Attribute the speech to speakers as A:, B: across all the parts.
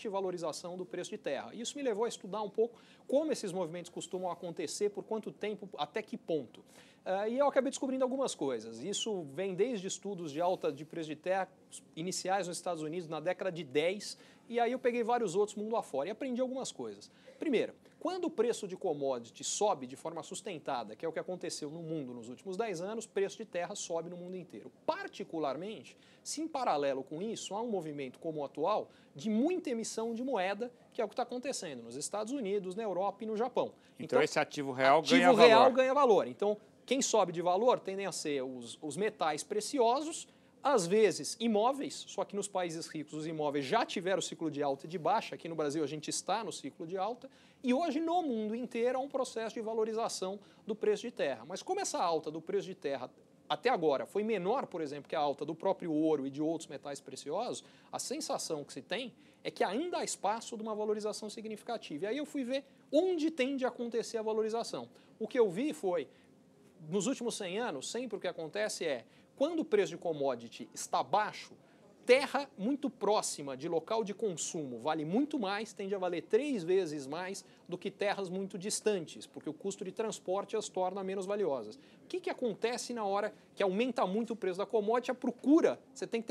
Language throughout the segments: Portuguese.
A: valorização do preço de terra. Isso me levou a estudar um pouco como esses movimentos costumam acontecer, por quanto tempo, até que ponto. E eu acabei descobrindo algumas coisas. Isso vem desde estudos de alta de preço de terra iniciais nos Estados Unidos na década de 10, e aí eu peguei vários outros mundo afora e aprendi algumas coisas. Primeiro, quando o preço de commodity sobe de forma sustentada, que é o que aconteceu no mundo nos últimos 10 anos, o preço de terra sobe no mundo inteiro. Particularmente, se em paralelo com isso há um movimento como o atual de muita emissão de moeda, que é o que está acontecendo nos Estados Unidos, na Europa e no Japão.
B: Então esse ativo real ganha valor.
A: Ativo real ganha valor. Então, quem sobe de valor tendem a ser os metais preciosos, às vezes imóveis, só que nos países ricos os imóveis já tiveram ciclo de alta e de baixa, aqui no Brasil a gente está no ciclo de alta, e hoje no mundo inteiro há um processo de valorização do preço de terra. Mas como essa alta do preço de terra até agora foi menor, por exemplo, que a alta do próprio ouro e de outros metais preciosos, a sensação que se tem é que ainda há espaço de uma valorização significativa. E aí eu fui ver onde tende a acontecer a valorização. O que eu vi foi, nos últimos 100 anos, sempre o que acontece é, quando o preço de commodity está baixo, terra muito próxima de local de consumo vale muito mais, tende a valer 3 vezes mais do que terras muito distantes, porque o custo de transporte as torna menos valiosas. O que acontece na hora que aumenta muito o preço da commodity? A procura, você tem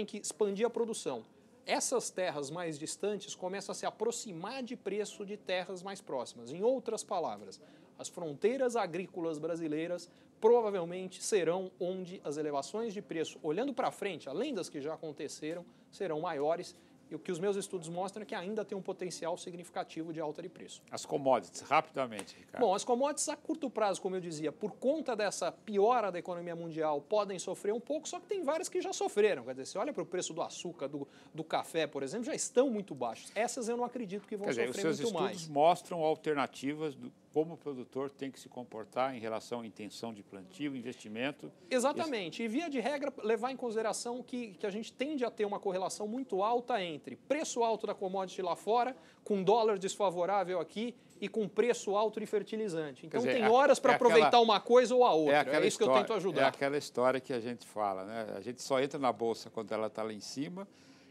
A: que expandir a produção. Essas terras mais distantes começam a se aproximar de preço de terras mais próximas. Em outras palavras, as fronteiras agrícolas brasileiras provavelmente serão onde as elevações de preço, olhando para frente, além das que já aconteceram, serão maiores. E o que os meus estudos mostram é que ainda tem um potencial significativo de alta de preço.
B: As commodities, rapidamente, Ricardo.
A: Bom, as commodities a curto prazo, como eu dizia, por conta dessa piora da economia mundial, podem sofrer um pouco, só que tem várias que já sofreram. Quer dizer, você olha para o preço do açúcar, do café, por exemplo, já estão muito baixos. Essas eu não acredito que vão sofrer muito mais.
B: Os seus estudos mostram alternativas do como o produtor tem que se comportar em relação à intenção de plantio, investimento.
A: Exatamente. E, via de regra, levar em consideração que a gente tende a ter uma correlação muito alta entre preço alto da commodity lá fora, com dólar desfavorável aqui e com preço alto de fertilizante. Então, tem horas para aproveitar uma coisa ou a outra. É isso que eu tento ajudar.
B: É aquela história que a gente fala, né? A gente só entra na bolsa quando ela está lá em cima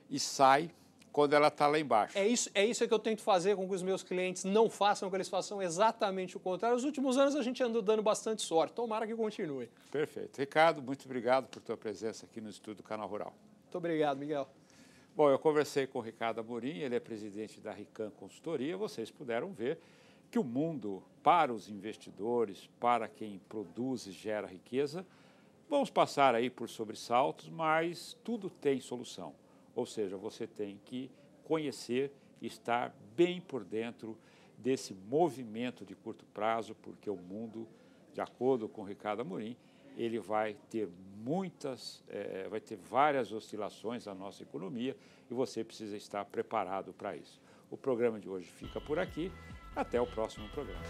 B: e sai quando ela está lá embaixo.
A: É isso que eu tento fazer com que os meus clientes não façam, que eles façam exatamente o contrário. Nos últimos anos a gente andou dando bastante sorte. Tomara que continue.
B: Perfeito. Ricardo, muito obrigado por tua presença aqui no Estúdio do Canal Rural.
A: Muito obrigado, Miguel.
B: Bom, eu conversei com o Ricardo Amorim, ele é presidente da Rican Consultoria. Vocês puderam ver que o mundo, para os investidores, para quem produz e gera riqueza, vamos passar aí por sobressaltos, mas tudo tem solução. Ou seja, você tem que conhecer e estar bem por dentro desse movimento de curto prazo, porque o mundo, de acordo com o Ricardo Amorim, ele vai ter várias oscilações na nossa economia e você precisa estar preparado para isso. O programa de hoje fica por aqui. Até o próximo programa.